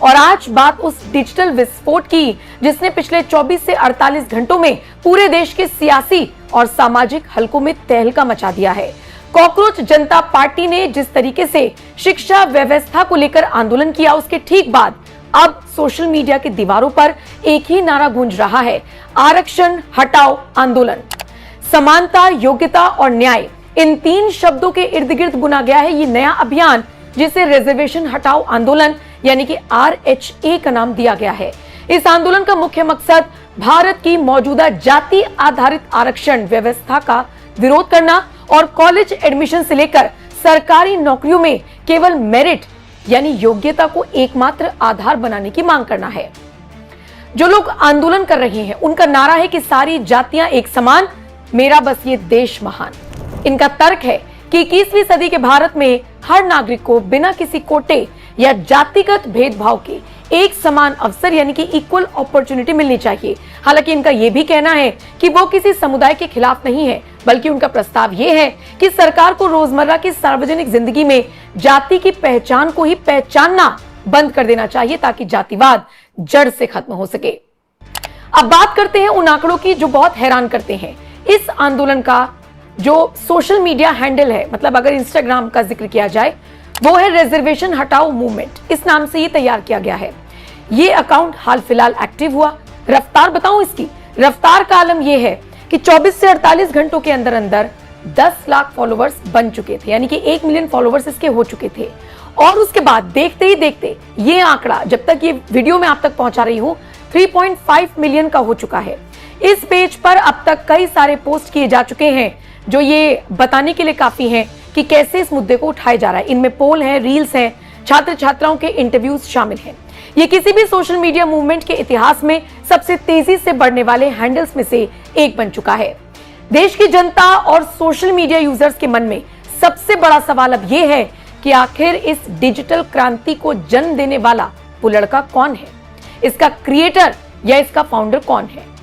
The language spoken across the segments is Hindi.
और आज बात उस डिजिटल विस्फोट की जिसने पिछले 24 से 48 घंटों में पूरे देश के सियासी और सामाजिक हलकों में तहलका मचा दिया है। कॉकरोच जनता पार्टी ने जिस तरीके से शिक्षा व्यवस्था को लेकर आंदोलन किया, उसके ठीक बाद अब सोशल मीडिया की दीवारों पर एक ही नारा गूंज रहा है, आरक्षण हटाओ आंदोलन। समानता, योग्यता और न्याय, इन तीन शब्दों के इर्द गिर्द बुना गया है ये नया अभियान, जिसे रिजर्वेशन हटाओ आंदोलन यानी कि RHA का नाम दिया गया है। इस आंदोलन का मुख्य मकसद भारत की मौजूदा जाति आधारित आरक्षण व्यवस्था का विरोध करना और कॉलेज एडमिशन से लेकर सरकारी नौकरियों में केवल मेरिट यानी योग्यता को एकमात्र आधार बनाने की मांग करना है। जो लोग आंदोलन कर रहे हैं उनका नारा है कि सारी जातियां एक समान, मेरा बस ये देश महान। इनका तर्क है कि 21वीं सदी के भारत में हर नागरिक को बिना किसी कोटे या जातिगत भेदभाव के एक समान अवसर यानी कि इक्वल अपॉर्चुनिटी मिलनी चाहिए। हालांकि इनका यह भी कहना है कि वो किसी समुदाय के खिलाफ नहीं है, बल्कि उनका प्रस्ताव ये है कि सरकार को रोजमर्रा की सार्वजनिक जिंदगी में जाति की पहचान को ही पहचानना बंद कर देना चाहिए ताकि जातिवाद जड़ से खत्म हो सके। अब बात करते हैं उन आंकड़ों की जो बहुत हैरान करते हैं। इस आंदोलन का जो सोशल मीडिया हैंडल है, मतलब अगर इंस्टाग्राम का जिक्र किया जाए, वो है रिजर्वेशन हटाओ मूवमेंट। इस नाम से ये तैयार किया गया है। ये अकाउंट हाल फिलहाल एक्टिव हुआ। रफ्तार बताऊं इसकी, रफ्तार का आलम ये है कि 24 से 48 घंटों के अंदर अंदर 10 लाख फॉलोवर्स बन चुके थे, यानी कि 1 मिलियन फॉलोवर्स इसके हो चुके थे। और उसके बाद देखते ही देखते ये आंकड़ा, जब तक ये वीडियो में आप तक पहुंचा रही हूं, 3.5 मिलियन का हो चुका है। इस पेज पर अब तक कई सारे पोस्ट किए जा चुके हैं जो ये बताने के लिए काफी हैं कि कैसे इस मुद्दे को उठाया जा रहा है। इनमें पोल हैं, रील्स हैं, छात्र छात्राओं के इंटरव्यूज शामिल हैं। ये किसी भी सोशल मीडिया मूवमेंट के इतिहास में सबसे तेजी से बढ़ने वाले हैंडल्स में से एक बन चुका है। देश की जनता और सोशल मीडिया यूजर्स के मन में सबसे बड़ा सवाल अब ये है कि आखिर इस डिजिटल क्रांति को जन्म देने वाला वो लड़का कौन है, इसका क्रिएटर या इसका फाउंडर कौन है।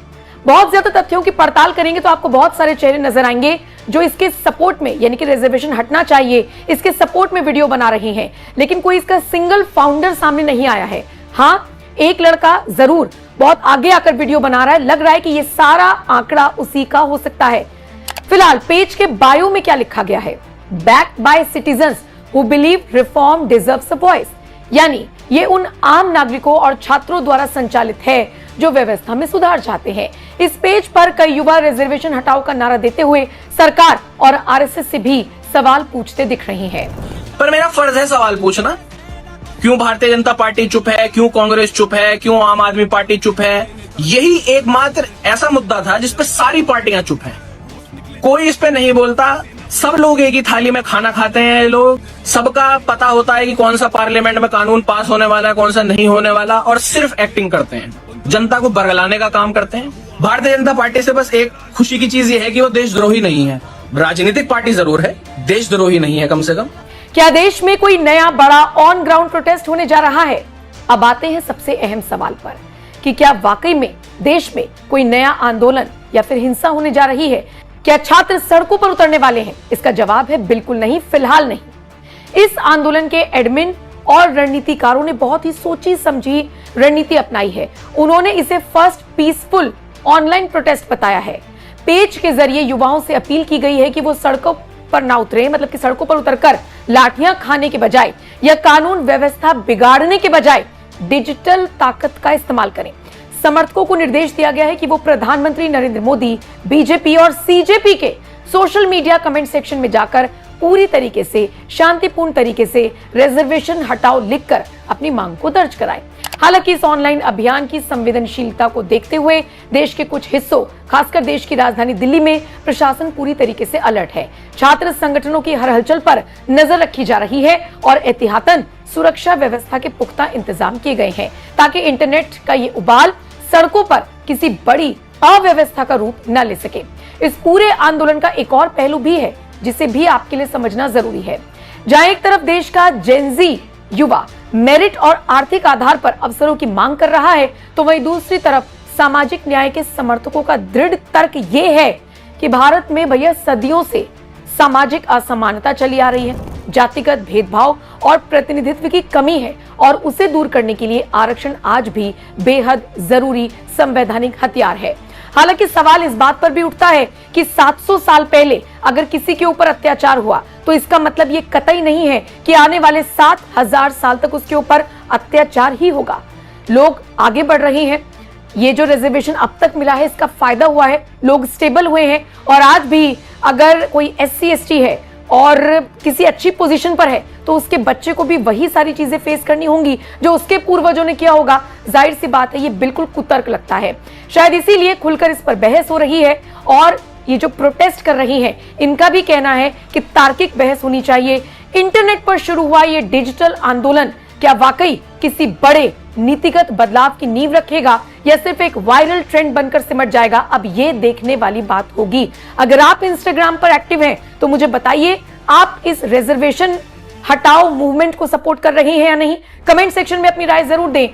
बहुत ज्यादा तथ्यों की पड़ताल करेंगे तो आपको बहुत सारे चेहरे नजर आएंगे जो इसके सपोर्ट में यानी कि रिजर्वेशन हटना चाहिए इसके सपोर्ट में वीडियो बना रहे हैं, लेकिन कोई इसका सिंगल फाउंडर सामने नहीं आया है। हाँ, एक लड़का जरूर बहुत आगे आकर वीडियो बना रहा है, लग रहा है कि ये सारा आंकड़ा उसी का हो सकता है। फिलहाल पेज के बायो में क्या लिखा गया है, backed by citizens who believe reform deserves a voice, यानी ये उन आम नागरिकों और छात्रों द्वारा संचालित है जो व्यवस्था में सुधार चाहते हैं। इस पेज पर कई युवा रिजर्वेशन हटाओ का नारा देते हुए सरकार और RSS से भी सवाल पूछते दिख रही हैं। पर मेरा फर्ज है सवाल पूछना। क्यों भारतीय जनता पार्टी चुप है, क्यों कांग्रेस चुप है, क्यों आम आदमी पार्टी चुप है? यही एकमात्र ऐसा मुद्दा था जिस पे सारी पार्टियां चुप हैं। कोई इस पे नहीं बोलता। सब लोग एक ही थाली में खाना खाते हैं। लोग सबका पता होता है कि कौन सा पार्लियामेंट में कानून पास होने वाला है, कौन सा नहीं होने वाला, और सिर्फ एक्टिंग करते हैं, जनता को बरगलाने का काम करते हैं। भारतीय जनता पार्टी से बस एक खुशी की चीज ये है कि वो देशद्रोही नहीं है। राजनीतिक पार्टी जरूर है, देशद्रोही नहीं है कम से कम। क्या देश में कोई नया बड़ा ऑन ग्राउंड प्रोटेस्ट होने जा रहा है? अब आते हैं सबसे अहम सवाल पर कि क्या वाकई में देश में कोई नया आंदोलन या फिर हिंसा होने जा रही है? क्या छात्र सड़कों पर उतरने वाले हैं? इसका जवाब है बिल्कुल नहीं, फिलहाल नहीं। इस आंदोलन के एडमिन और रणनीतिकारों ने बहुत ही सोची समझी रणनीति अपनाई है। उन्होंने इसे फर्स्ट पीसफुल ऑनलाइन प्रोटेस्ट बताया है। पेज के जरिए युवाओं से अपील की गई है कि वो सड़कों पर ना उतरे, मतलब कि सड़कों पर उतरकर लाठियां खाने के बजाय या कानून व्यवस्था बिगाड़ने के बजाय डिजिटल ताकत का इस्तेमाल करें। समर्थकों को निर्देश दिया गया है कि वो प्रधानमंत्री नरेंद्र मोदी, बीजेपी और सीजेपी के सोशल मीडिया कमेंट सेक्शन में जाकर पूरी तरीके से शांतिपूर्ण तरीके से रिजर्वेशन हटाओ लिखकर अपनी मांग को दर्ज कराएं। हालांकि इस ऑनलाइन अभियान की संवेदनशीलता को देखते हुए देश के कुछ हिस्सों, खासकर देश की राजधानी दिल्ली में प्रशासन पूरी तरीके से अलर्ट है। छात्र संगठनों की हर हलचल पर नजर रखी जा रही है और एहतियातन सुरक्षा व्यवस्था के पुख्ता इंतजाम किए गए हैं ताकि इंटरनेट का ये उबाल सड़कों पर किसी बड़ी अव्यवस्था का रूप न ले सके। इस पूरे आंदोलन का एक और पहलू भी है जिसे भी आपके लिए समझना जरूरी है। जहां एक तरफ देश का जेनजी युवा मेरिट और आर्थिक आधार पर अवसरों की मांग कर रहा है, तो वहीं दूसरी तरफ सामाजिक न्याय के समर्थकों का दृढ़ तर्क ये है कि भारत में भैया सदियों से सामाजिक असमानता चली आ रही है, जातिगत भेदभाव और प्रतिनिधित्व की कमी है और उसे दूर करने के लिए आरक्षण आज भी बेहद जरूरी संवैधानिक हथियार है। हालांकि सवाल इस बात पर भी उठता है कि 700 साल पहले अगर किसी के ऊपर अत्याचार हुआ तो इसका मतलब ये कतई नहीं है कि आने वाले 7000 साल तक उसके ऊपर अत्याचार ही होगा। लोग आगे बढ़ रहे हैं, ये जो रिजर्वेशन अब तक मिला है इसका फायदा हुआ है, लोग स्टेबल हुए हैं और आज भी अगर कोई SC ST है और किसी अच्छी पोजीशन पर है तो उसके बच्चे को भी वही सारी चीजें फेस करनी होंगी जो उसके पूर्वजों ने किया होगा। जाहिर सी बात है, ये बिल्कुल कुतर्क लगता है। शायद इसीलिए खुलकर इस पर बहस हो रही है और ये जो प्रोटेस्ट कर रही हैं इनका भी कहना है कि तार्किक बहस होनी चाहिए। इंटरनेट पर शुरू हुआ ये डिजिटल आंदोलन क्या वाकई किसी बड़े नीतिगत बदलाव की नींव रखेगा या सिर्फ एक वायरल ट्रेंड बनकर सिमट जाएगा, अब ये देखने वाली बात होगी। अगर आप इंस्टाग्राम पर एक्टिव हैं तो मुझे बताइए, आप इस रिजर्वेशन हटाओ मूवमेंट को सपोर्ट कर रहे हैं या नहीं? कमेंट सेक्शन में अपनी राय जरूर दें।